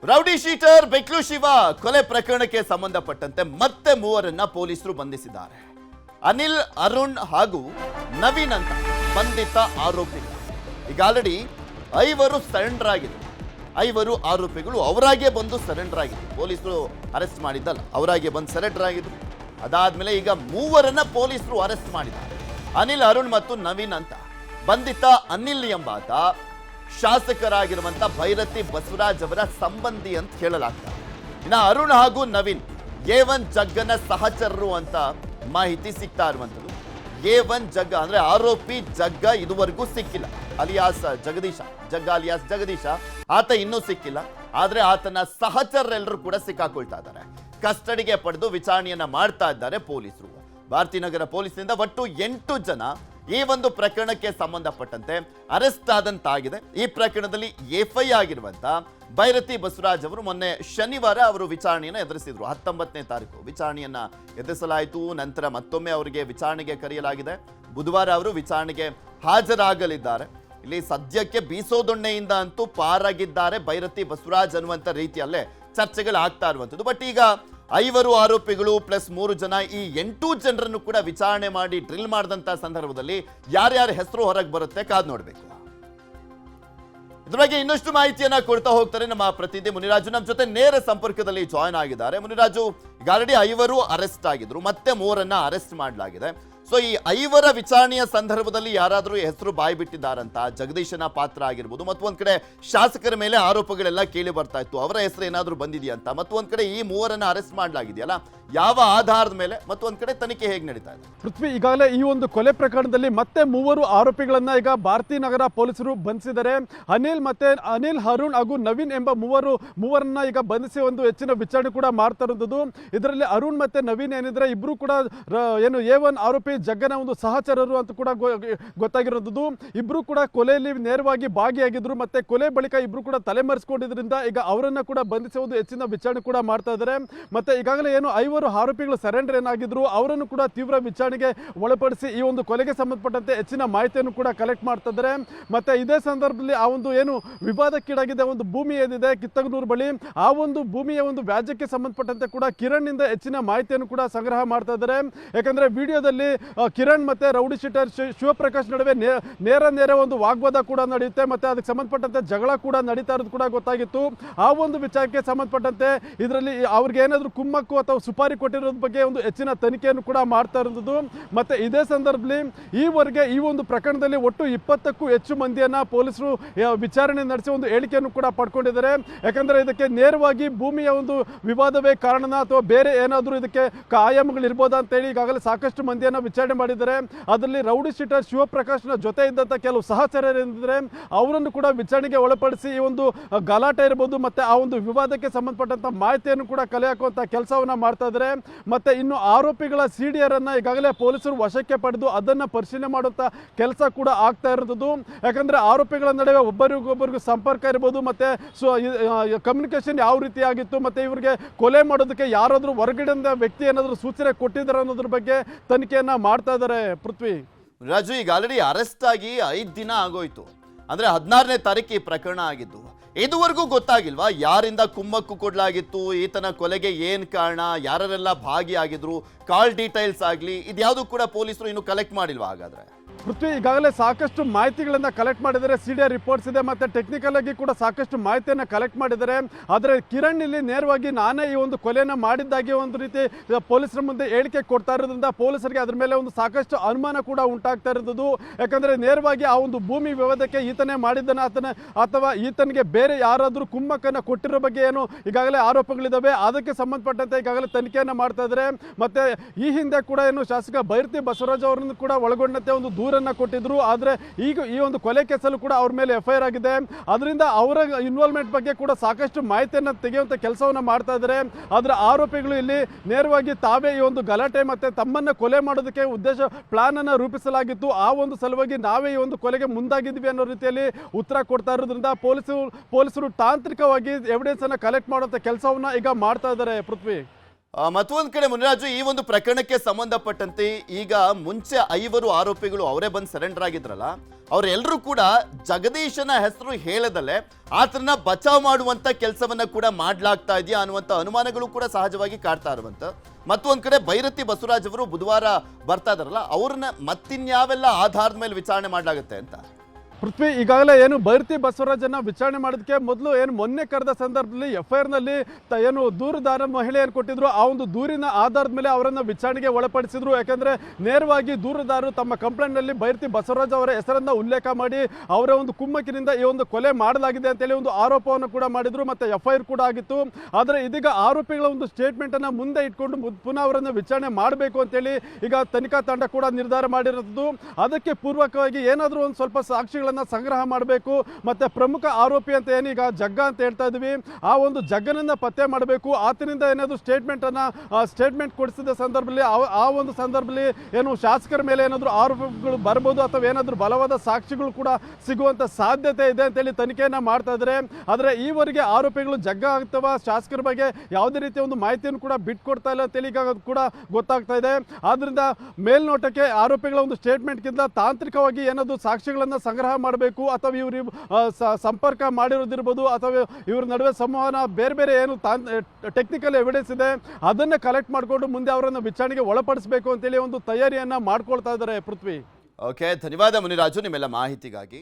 Rowdy sheeter ಬೆಕ್ಲು Shiva ಕೊಲೆ ಪ್ರಕರಣಕ್ಕೆ ಸಂಬಂಧಪಟ್ಟಂತೆ ಮತ್ತೆ ಮೂವರನ್ನ ಪೊಲೀಸರು ಬಂಧಿಸಿದ್ದಾರೆ. ಅನಿಲ್, ಅರುಣ್ ಹಾಗೂ ನವೀನ್ ಅಂತ ಬಂಧಿತ ಆರೋಪಿಗಳು. ಈಗ ಆಲ್ರೆಡಿ 5 ಸರೆಂಡರ್ ಆಗಿದ್ರು. 5 ಆರೋಪಿಗಳು ಅವರಾಗೆ ಬಂದು ಸರೆಂಡರ್ ಆಗಿದ್ರು. ಪೊಲೀಸರು ಅರೆಸ್ಟ್ ಮಾಡಿದ್ದಲ್ಲ, ಅವರಾಗೆ ಬಂದು ಸರೆಂಡರ್ ಆಗಿದ್ರು. ಅದಾದ್ಮೇಲೆ ಈಗ ಮೂವರನ್ನ ಪೊಲೀಸರು ಅರೆಸ್ಟ್ ಮಾಡಿದ್ದಾರೆ. ಅನಿಲ್, ಅರುಣ್ ಮತ್ತು ನವೀನ್ ಅಂತ. ಬಂಧಿತ ಅನಿಲ್ ಎಂಬಾತ ಶಾಸಕರಾಗಿರುವಂತ ಭೈರತಿ ಬಸವರಾಜ್ ಅವರ ಸಂಬಂಧಿ ಅಂತ ಹೇಳಲಾಗ್ತದೆ. ಇನ್ನು ಅರುಣ್ ಹಾಗೂ ನವೀನ್ A1 ಜಗ್ಗನ ಸಹಚರರು ಅಂತ ಮಾಹಿತಿ ಸಿಗ್ತಾ ಇರುವಂಥದ್ದು. A1 ಜಗ್ಗ ಅಂದ್ರೆ ಆರೋಪಿ ಜಗ್ಗ ಇದುವರೆಗೂ ಸಿಕ್ಕಿಲ್ಲ. ಅಲಿಯಾಸ್ ಜಗದೀಶ, ಜಗ್ಗ ಅಲಿಯಾಸ್ ಜಗದೀಶ, ಆತ ಇನ್ನೂ ಸಿಕ್ಕಿಲ್ಲ. ಆದ್ರೆ ಆತನ ಸಹಚರರೆಲ್ಲರೂ ಕೂಡ ಸಿಕ್ಕಾಕೊಳ್ತಾ ಇದ್ದಾರೆ. ಕಸ್ಟಡಿಗೆ ಪಡೆದು ವಿಚಾರಣೆಯನ್ನ ಮಾಡ್ತಾ ಇದ್ದಾರೆ ಪೊಲೀಸರು. ಭಾರತೀನಗರ ಪೊಲೀಸ್ನಿಂದ ಒಟ್ಟು 8 ಜನ ಈ ಒಂದು ಪ್ರಕರಣಕ್ಕೆ ಸಂಬಂಧಪಟ್ಟಂತೆ ಅರೆಸ್ಟ್ ಆದಂತಾಗಿದೆ. ಈ ಪ್ರಕರಣದಲ್ಲಿ ಎಫ್ಐ ಆಗಿರುವಂತ ಭೈರತಿ ಬಸವರಾಜ್ ಅವರು ಮೊನ್ನೆ ಶನಿವಾರ ಅವರು ವಿಚಾರಣೆಯನ್ನು ಎದುರಿಸಿದ್ರು. 19ನೇ ತಾರೀಕು ವಿಚಾರಣೆಯನ್ನ ಎದುರಿಸಲಾಯಿತು. ನಂತರ ಮತ್ತೊಮ್ಮೆ ಅವರಿಗೆ ವಿಚಾರಣೆಗೆ ಕರೆಯಲಾಗಿದೆ. ಬುಧವಾರ ಅವರು ವಿಚಾರಣೆಗೆ ಹಾಜರಾಗಲಿದ್ದಾರೆ. ಇಲ್ಲಿ ಸದ್ಯಕ್ಕೆ ಬೀಸೋದೊಣ್ಣೆಯಿಂದ ಅಂತೂ ಪಾರಾಗಿದ್ದಾರೆ ಭೈರತಿ ಬಸವರಾಜ್ ಅನ್ನುವಂಥ ರೀತಿಯಲ್ಲೇ ಚರ್ಚೆಗಳಾಗ್ತಾ ಇರುವಂಥದ್ದು. ಬಟ್ ಈಗ 5 ಆರೋಪಿಗಳು ಪ್ಲಸ್ 3 ಜನ, ಈ 8 ಜನರನ್ನು ಕೂಡ ವಿಚಾರಣೆ ಮಾಡಿ ಡ್ರಿಲ್ ಮಾಡಿದಂತ ಸಂದರ್ಭದಲ್ಲಿ ಯಾರ್ಯಾರ ಹೆಸರು ಹೊರಗೆ ಬರುತ್ತೆ ಕಾದ್ ನೋಡ್ಬೇಕು. ಇದ್ರ ಬಗ್ಗೆ ಇನ್ನಷ್ಟು ಮಾಹಿತಿಯನ್ನ ಕೊಡ್ತಾ ಹೋಗ್ತಾರೆ ನಮ್ಮ ಪ್ರತಿನಿಧಿ ಮುನಿರಾಜು. ನಮ್ಮ ಜೊತೆ ನೇರ ಸಂಪರ್ಕದಲ್ಲಿ ಜಾಯ್ನ್ ಆಗಿದ್ದಾರೆ. ಮುನಿರಾಜು, ಈಗ ಆಲ್ರೆಡಿ 5 ಅರೆಸ್ಟ್ ಆಗಿದ್ರು, ಮತ್ತೆ 3ರನ್ನ ಅರೆಸ್ಟ್ ಮಾಡಲಾಗಿದೆ. ಸೊ ಈ 5 ವಿಚಾರಣೆಯ ಸಂದರ್ಭದಲ್ಲಿ ಯಾರಾದರೂ ಹೆಸರು ಬಾಯಿ ಬಿಟ್ಟಿದ್ದಾರಂತ, ಜಗದೀಶನ ಪಾತ್ರ ಆಗಿರ್ಬೋದು, ಮತ್ತೊಂದ್ ಕಡೆ ಶಾಸಕರ ಮೇಲೆ ಆರೋಪಗಳೆಲ್ಲ ಕೇಳಿ ಬರ್ತಾ ಇತ್ತು, ಅವರ ಹೆಸರು ಏನಾದರೂ ಬಂದಿದೆಯಂತ, ಮತ್ತೊಂದ್ ಕಡೆ ಈ 3ರನ್ನ ಅರೆಸ್ಟ್ ಮಾಡಲಾಗಿದೆಯಲ್ಲ, ಯಾವ ಆಧಾರದ ಮೇಲೆ, ಮತ್ತೊಂದ್ ಕಡೆ ತನಿಖೆ ಹೇಗೆ ನಡೀತಾ ಇದೆ? ಪೃಥ್ವಿ, ಈಗಾಗಲೇ ಈ ಒಂದು ಕೊಲೆ ಪ್ರಕರಣದಲ್ಲಿ ಮತ್ತೆ 3 ಆರೋಪಿಗಳನ್ನ ಈಗ ಭಾರತೀನಗರ ಪೊಲೀಸರು ಬಂಧಿಸಿದ್ದಾರೆ. ಅನಿಲ್, ಅರುಣ್ ಹಾಗೂ ನವೀನ್ ಎಂಬ ಮೂವರನ್ನ ಈಗ ಬಂಧಿಸಿ ಒಂದು ಹೆಚ್ಚಿನ ವಿಚಾರಣೆ ಕೂಡ ಮಾಡ್ತಾ ಇರುವಂಥದ್ದು. ಇದರಲ್ಲಿ ಅರುಣ್ ಮತ್ತೆ ನವೀನ್ ಏನಿದ್ರೆ ಇಬ್ರು ಕೂಡ A1 ಆರೋಪಿ ಜಗ್ಗನ ಒಂದು ಸಹಚರರು ಅಂತ ಕೂಡ ಗೊತ್ತಾಗಿರೋದು. ಇಬ್ರು ಕೂಡ ಕೊಲೆಯಲ್ಲಿ ನೇರವಾಗಿ ಭಾಗಿಯಾಗಿದ್ರು. ಮತ್ತೆ ಕೊಲೆ ಬಳಿಕ ಇಬ್ರು ಕೂಡ ತಲೆಮರೆಸಿಕೊಂಡಿದ್ರಿಂದ ಈಗ ಅವರನ್ನ ಕೂಡ ಬಂಧಿಸಿ ಒಂದು ಹೆಚ್ಚಿನ ವಿಚಾರಣೆ ಕೂಡ ಮಾಡ್ತಾ ಇದ್ದಾರೆ. ಮತ್ತೆ ಈಗಾಗಲೇ ಏನು 5 ಆರೋಪಿಗಳು ಸರೆಂಡರ್ ಏನಾಗಿದ್ರು ಅವರನ್ನು ಕೂಡ ತೀವ್ರ ವಿಚಾರಣೆಗೆ ಒಳಪಡಿಸಿ ಈ ಒಂದು ಕೊಲೆಗೆ ಸಂಬಂಧಪಟ್ಟಂತೆ ಹೆಚ್ಚಿನ ಮಾಹಿತಿಯನ್ನು ಕೂಡ ಕಲೆಕ್ಟ್ ಮಾಡ್ತಾ ಇದ್ದಾರೆ. ಮತ್ತೆ ಇದೇ ಸಂದರ್ಭದಲ್ಲಿ ಆ ಒಂದು ಏನು ವಿವಾದಕ್ಕೀಡಾಗಿದೆ ಒಂದು ಭೂಮಿ ಏನಿದೆ ಕಿತ್ತಗನೂರು ಬಳಿ, ಆ ಒಂದು ಭೂಮಿಯ ಒಂದು ವ್ಯಾಜ್ಯಕ್ಕೆ ಸಂಬಂಧಪಟ್ಟಂತೆ ಕೂಡ ಕಿರಣ್ ನಿಂದ ಹೆಚ್ಚಿನ ಮಾಹಿತಿಯನ್ನು ಕೂಡ ಸಂಗ್ರಹ ಮಾಡ್ತಾ ಇದ್ದಾರೆ. ಯಾಕಂದ್ರೆ ವಿಡಿಯೋದಲ್ಲಿ ಕಿರಣ್ ಮತ್ತೆ ರೌಡಿ ಶೀಟರ್ ಶಿವಪ್ರಕಾಶ್ ನಡುವೆ ನೇರ ಒಂದು ವಾಗ್ವಾದ ಕೂಡ ನಡೆಯುತ್ತೆ. ಮತ್ತೆ ಅದಕ್ಕೆ ಸಂಬಂಧಪಟ್ಟಂತೆ ಜಗಳ ಕೂಡ ನಡೀತಾ ಇರೋದು ಕೂಡ ಗೊತ್ತಾಗಿತ್ತು. ಆ ಒಂದು ವಿಚಾರಕ್ಕೆ ಸಂಬಂಧಪಟ್ಟಂತೆ ಇದರಲ್ಲಿ ಅವ್ರಿಗೆ ಏನಾದರೂ ಕುಮ್ಮಕ್ಕು ಅಥವಾ ಸುಪಾರಿ ಕೊಟ್ಟಿರೋದ್ರ ಬಗ್ಗೆ ಒಂದು ಹೆಚ್ಚಿನ ತನಿಖೆಯನ್ನು ಕೂಡ ಮಾಡ್ತಾ ಇರೋದು. ಮತ್ತೆ ಇದೇ ಸಂದರ್ಭದಲ್ಲಿ ಈವರೆಗೆ ಈ ಒಂದು ಪ್ರಕರಣದಲ್ಲಿ ಒಟ್ಟು 20ಕ್ಕೂ ಹೆಚ್ಚು ಮಂದಿಯನ್ನ ಪೊಲೀಸರು ವಿಚಾರಣೆ ನಡೆಸಿ ಒಂದು ಹೇಳಿಕೆಯನ್ನು ಕೂಡ ಪಡ್ಕೊಂಡಿದ್ದಾರೆ. ಯಾಕಂದ್ರೆ ಇದಕ್ಕೆ ನೇರವಾಗಿ ಭೂಮಿಯ ಒಂದು ವಿವಾದವೇ ಕಾರಣ ಅಥವಾ ಬೇರೆ ಏನಾದರೂ ಇದಕ್ಕೆ ಆಯಾಮಗಳು ಇರ್ಬೋದಾ ಅಂತ ಹೇಳಿ ಈಗಾಗಲೇ ಸಾಕಷ್ಟು ಮಂದಿಯನ್ನ ವಿಚಾರಣೆ ಮಾಡಿದ್ದಾರೆ. ಅದರಲ್ಲಿ ರೌಡಿ ಶೀಟರ್ ಶಿವಪ್ರಕಾಶ್ನ ಜೊತೆ ಇದ್ದಂತ ಕೆಲವು ಸಹಚರರೇನಿದ್ರೆ ಅವರನ್ನು ಕೂಡ ವಿಚಾರಣೆಗೆ ಒಳಪಡಿಸಿ ಈ ಒಂದು ಗಲಾಟೆ ಇರಬಹುದು ಮತ್ತೆ ಆ ಒಂದು ವಿವಾದಕ್ಕೆ ಸಂಬಂಧಪಟ್ಟಂತ ಮಾಹಿತಿಯನ್ನು ಕೂಡ ಕಲೆ ಹಾಕುವಂತ ಕೆಲಸವನ್ನ ಮಾಡ್ತಾ ಇದ್ದಾರೆ. ಮತ್ತೆ ಇನ್ನು ಆರೋಪಿಗಳ ಸಿಡಿಆರ್ ಅನ್ನ ಈಗಾಗಲೇ ಪೊಲೀಸರು ವಶಕ್ಕೆ ಪಡೆದು ಅದನ್ನ ಪರಿಶೀಲನೆ ಮಾಡುವಂತ ಕೆಲಸ ಕೂಡ ಆಗ್ತಾ ಇರೋದು. ಯಾಕಂದ್ರೆ ಆರೋಪಿಗಳ ನಡುವೆ ಒಬ್ಬರಿಗೊಬ್ಬರಿಗೂ ಸಂಪರ್ಕ ಇರಬಹುದು, ಮತ್ತೆ ಕಮ್ಯುನಿಕೇಶನ್ ಯಾವ ರೀತಿ ಆಗಿತ್ತು, ಮತ್ತೆ ಇವರಿಗೆ ಕೊಲೆ ಮಾಡೋದಕ್ಕೆ ಯಾರಾದ್ರೂ ಹೊರಗಡೆಯಿಂದ ವ್ಯಕ್ತಿ ಏನಾದರೂ ಸೂಚನೆ ಕೊಟ್ಟಿದ್ದಾರೆ ಅನ್ನೋದ್ರ ಬಗ್ಗೆ ತನಿಖೆಯನ್ನ ಮಾಡ್ತಾ ಇದ್ದಾರೆ. ಪೃಥ್ವಿ, ರಾಜು, ಈಗ ಆಲ್ರೆಡಿ ಅರೆಸ್ಟ್ ಆಗಿ 5 ದಿನ ಆಗೋಯ್ತು. ಅಂದ್ರೆ 16ನೇ ತಾರೀಕು ಈ ಪ್ರಕರಣ ಆಗಿದ್ದು. ಇದುವರೆಗೂ ಗೊತ್ತಾಗಿಲ್ವಾ ಯಾರಿಂದ ಕುಮ್ಮಕ್ಕು ಕೊಡ್ಲಾಗಿತ್ತು, ಈತನ ಕೊಲೆಗೆ ಏನ್ ಕಾರಣ, ಯಾರೆಲ್ಲ ಭಾಗಿಯಾಗಿದ್ರು, ಕಾಲ್ ಡೀಟೇಲ್ಸ್ ಆಗ್ಲಿ, ಇದ್ಯಾವುದು ಕೂಡ ಪೊಲೀಸರು ಇನ್ನು ಕಲೆಕ್ಟ್ ಮಾಡಿಲ್ವಾ? ಹಾಗಾದ್ರೆ ಪೃಥ್ವಿ, ಈಗಾಗಲೇ ಸಾಕಷ್ಟು ಮಾಹಿತಿಗಳನ್ನ ಕಲೆಕ್ಟ್ ಮಾಡಿದ್ದಾರೆ. ಸಿಡಿಆರ್ ರಿಪೋರ್ಟ್ಸ್ ಇದೆ, ಮತ್ತೆ ಟೆಕ್ನಿಕಲ್ ಆಗಿ ಕೂಡ ಸಾಕಷ್ಟು ಮಾಹಿತಿಯನ್ನು ಕಲೆಕ್ಟ್ ಮಾಡಿದ್ದಾರೆ. ಆದರೆ ಕಿರಣ್ ಇಲ್ಲಿ ನೇರವಾಗಿ ನಾನೇ ಈ ಒಂದು ಕೊಲೆಯನ್ನು ಮಾಡಿದ್ದಾಗಿ ಒಂದು ರೀತಿ ಪೊಲೀಸರ ಮುಂದೆ ಹೇಳಿಕೆ ಕೊಡ್ತಾ ಇರೋದ್ರಿಂದ ಪೊಲೀಸರಿಗೆ ಅದ್ರ ಮೇಲೆ ಒಂದು ಸಾಕಷ್ಟು ಅನುಮಾನ ಕೂಡ ಉಂಟಾಗ್ತಾ ಇರೋದು. ಯಾಕಂದ್ರೆ ನೇರವಾಗಿ ಆ ಒಂದು ಭೂಮಿ ವಿವಾದಕ್ಕೆ ಈತನೇ ಮಾಡಿದ್ದಾನೆ ಅಥವಾ ಈತನಿಗೆ ಬೇರೆ ಯಾರಾದರೂ ಕುಮ್ಮಕ್ಕನ್ನು ಕೊಟ್ಟಿರೋ ಬಗ್ಗೆ ಏನು ಈಗಾಗಲೇ ಆರೋಪಗಳಿದ್ದಾವೆ. ಅದಕ್ಕೆ ಸಂಬಂಧಪಟ್ಟಂತೆ ಈಗಾಗಲೇ ತನಿಖೆಯನ್ನು ಮಾಡ್ತಾ ಇದ್ದಾರೆ. ಮತ್ತೆ ಈ ಹಿಂದೆ ಕೂಡ ಏನು ಶಾಸಕ ಭೈರತಿ ಬಸವರಾಜ್ ಅವರನ್ನು ಕೂಡ ಒಳಗೊಂಡಂತೆ ಒಂದು ದೂರನ್ನ ಕೊಟ್ಟಿದ್ರು. ಆದ್ರೆ ಈಗ ಈ ಒಂದು ಕೊಲೆ ಕೇಸಲ್ಲೂ ಕೂಡ ಅವ್ರ ಮೇಲೆ FIR ಆಗಿದೆ. ಅದರಿಂದ ಅವರ ಇನ್ವಾಲ್ವ್ಮೆಂಟ್ ಬಗ್ಗೆ ಕೂಡ ಸಾಕಷ್ಟು ಮಾಹಿತಿಯನ್ನು ತೆಗೆಯುವಂತ ಕೆಲಸವನ್ನ ಮಾಡ್ತಾ ಇದ್ದಾರೆ. ಆದ್ರೆ ಆರೋಪಿಗಳು ಇಲ್ಲಿ ನೇರವಾಗಿ ತಾವೇ ಈ ಒಂದು ಗಲಾಟೆ ಮತ್ತೆ ತಮ್ಮನ್ನ ಕೊಲೆ ಮಾಡೋದಕ್ಕೆ ಪ್ಲಾನ್ ಅನ್ನ ರೂಪಿಸಲಾಗಿತ್ತು, ಆ ಒಂದು ಸಲುವಾಗಿ ನಾವೇ ಈ ಒಂದು ಕೊಲೆಗೆ ಮುಂದಾಗಿದ್ವಿ ಅನ್ನೋ ರೀತಿಯಲ್ಲಿ ಉತ್ತರ ಕೊಡ್ತಾ ಇರೋದ್ರಿಂದ ಪೊಲೀಸರು ತಾಂತ್ರಿಕವಾಗಿ ಎವಿಡೆನ್ಸ್ ಅನ್ನ ಕಲೆಕ್ಟ್ ಮಾಡುವಂತ ಕೆಲಸವನ್ನ ಈಗ ಮಾಡ್ತಾ ಇದ್ದಾರೆ. ಪೃಥ್ವಿ, ಮತ್ತೊಂದು ಕಡೆ ಮುನಿರಾಜು, ಈ ಒಂದು ಪ್ರಕರಣಕ್ಕೆ ಸಂಬಂಧಪಟ್ಟಂತೆ ಈಗ ಮುಂಚೆ 5 ಆರೋಪಿಗಳು ಅವರೇ ಬಂದು ಸರೆಂಡರ್ ಆಗಿದ್ರಲ್ಲ, ಅವರೆಲ್ಲರೂ ಕೂಡ ಜಗದೀಶನ ಹೆಸರು ಹೇಳದಲ್ಲೇ ಆತನ ಬಚಾವ್ ಮಾಡುವಂತ ಕೆಲಸವನ್ನ ಕೂಡ ಮಾಡ್ಲಾಗ್ತಾ ಇದೆಯಾ ಅನ್ನುವಂಥ ಅನುಮಾನಗಳು ಕೂಡ ಸಹಜವಾಗಿ ಕಾಡ್ತಾ ಇರುವಂತ. ಮತ್ತೊಂದು ಕಡೆ ಭೈರತಿ ಬಸವರಾಜ್ ಅವರು ಬುಧವಾರ ಬರ್ತಾ ಇದಾರಲ್ಲ, ಅವ್ರನ್ನ ಮತ್ತಿನ್ಯಾವೆಲ್ಲ ಆಧಾರದ ಮೇಲೆ ವಿಚಾರಣೆ ಮಾಡಲಾಗುತ್ತೆ ಅಂತ. ಪೃಥ್ವಿ, ಈಗಾಗಲೇ ಏನು ಭೈರತಿ ಬಸವರಾಜನ್ನ ವಿಚಾರಣೆ ಮಾಡೋದಕ್ಕೆ ಮೊದಲು ಏನು ಮೊನ್ನೆ ಕರೆದ ಸಂದರ್ಭದಲ್ಲಿ FIR ನಲ್ಲಿ ಏನು ದೂರುದಾರ ಮಹಿಳೆ ಏನು ಕೊಟ್ಟಿದ್ರು, ಆ ಒಂದು ದೂರಿನ ಆಧಾರದ ಮೇಲೆ ಅವರನ್ನು ವಿಚಾರಣೆಗೆ ಒಳಪಡಿಸಿದ್ರು. ಯಾಕೆಂದ್ರೆ ನೇರವಾಗಿ ದೂರುದಾರರು ತಮ್ಮ ಕಂಪ್ಲೇಂಟ್ನಲ್ಲಿ ಭೈರತಿ ಬಸವರಾಜ್ ಅವರ ಹೆಸರನ್ನ ಉಲ್ಲೇಖ ಮಾಡಿ ಅವರ ಒಂದು ಕುಮ್ಮಕ್ಕಿನಿಂದ ಈ ಒಂದು ಕೊಲೆ ಮಾಡಲಾಗಿದೆ ಅಂತೇಳಿ ಒಂದು ಆರೋಪವನ್ನು ಕೂಡ ಮಾಡಿದ್ರು, ಮತ್ತೆ FIR ಕೂಡ ಆಗಿತ್ತು. ಆದರೆ ಇದೀಗ ಆರೋಪಿಗಳ ಒಂದು ಸ್ಟೇಟ್ಮೆಂಟ್ ಅನ್ನ ಮುಂದೆ ಇಟ್ಕೊಂಡು ಪುನಃ ಅವರನ್ನು ವಿಚಾರಣೆ ಮಾಡಬೇಕು ಅಂತೇಳಿ ಈಗ ತನಿಖಾ ತಂಡ ಕೂಡ ನಿರ್ಧಾರ ಮಾಡಿರೋದು. ಅದಕ್ಕೆ ಪೂರ್ವಕವಾಗಿ ಏನಾದರೂ ಒಂದು ಸ್ವಲ್ಪ ಸಾಕ್ಷಿಗಳ ಸಂಗ್ರಹ ಮಾಡಬೇಕು, ಮತ್ತೆ ಪ್ರಮುಖ ಆರೋಪಿ ಅಂತ ಏನೀಗ ಜಗ್ಗ ಅಂತ ಹೇಳ್ತಾ ಇದ್ವಿ, ಆ ಒಂದು ಜಗ್ಗನನ್ನ ಪತ್ತೆ ಮಾಡಬೇಕು. ಆತನಿಂದ ಏನಾದ್ರು ಸ್ಟೇಟ್ಮೆಂಟ್ ಕೊಡಿಸಿದ ಸಂದರ್ಭದಲ್ಲಿ ಆ ಒಂದು ಸಂದರ್ಭದಲ್ಲಿ ಏನು ಶಾಸಕರ ಮೇಲೆ ಏನಾದ್ರು ಆರೋಪಗಳು ಬರ್ಬೋದು, ಅಥವಾ ಏನಾದ್ರು ಬಲವಾದ ಸಾಕ್ಷಿಗಳು ಕೂಡ ಸಿಗುವಂತ ಸಾಧ್ಯತೆ ಇದೆ ಅಂತೇಳಿ ತನಿಖೆಯನ್ನ ಮಾಡ್ತಾ ಇದ್ದಾರೆ. ಆದರೆ ಈವರೆಗೆ ಆರೋಪಿಗಳು ಜಗ್ಗ ಅಥವಾ ಶಾಸಕರ ಬಗ್ಗೆ ಯಾವುದೇ ರೀತಿಯ ಒಂದು ಮಾಹಿತಿಯನ್ನು ಕೂಡ ಬಿಟ್ಕೊಡ್ತಾ ಇಲ್ಲ ಅಂತೇಳಿ ಈಗ ಕೂಡ ಗೊತ್ತಾಗ್ತಾ ಇದೆ. ಆದ್ರಿಂದ ಮೇಲ್ನೋಟಕ್ಕೆ ಆರೋಪಿಗಳ ಒಂದು ಸ್ಟೇಟ್ಮೆಂಟ್ಗಿಂತ ತಾಂತ್ರಿಕವಾಗಿ ಏನಾದ್ರು ಸಾಕ್ಷಿಗಳನ್ನ ಸಂಗ್ರಹ ಮಾಡಬೇಕು, ಅಥವಾ ಇವರು ಸಂಪರ್ಕ ಮಾಡಿರೋದಿರ್ಬೋದು, ಅಥವಾ ಇವ್ರ ನಡುವೆ ಸಂವಹನ ಬೇರೆ ಬೇರೆ ಏನು ಟೆಕ್ನಿಕಲ್ ಎವಿಡೆನ್ಸ್ ಇದೆ ಅದನ್ನ ಕಲೆಕ್ಟ್ ಮಾಡಿಕೊಂಡು ಮುಂದೆ ಅವರನ್ನು ವಿಚಾರಣೆಗೆ ಒಳಪಡಿಸಬೇಕು ಅಂತೇಳಿ ಒಂದು ತಯಾರಿಯನ್ನ ಮಾಡ್ಕೊಳ್ತಾ ಇದ್ದಾರೆ. ಪೃಥ್ವಿ, ಓಕೆ, ಧನ್ಯವಾದ ಮುನಿರಾಜು ನಿಮ್ಮೆಲ್ಲ ಮಾಹಿತಿಗಾಗಿ.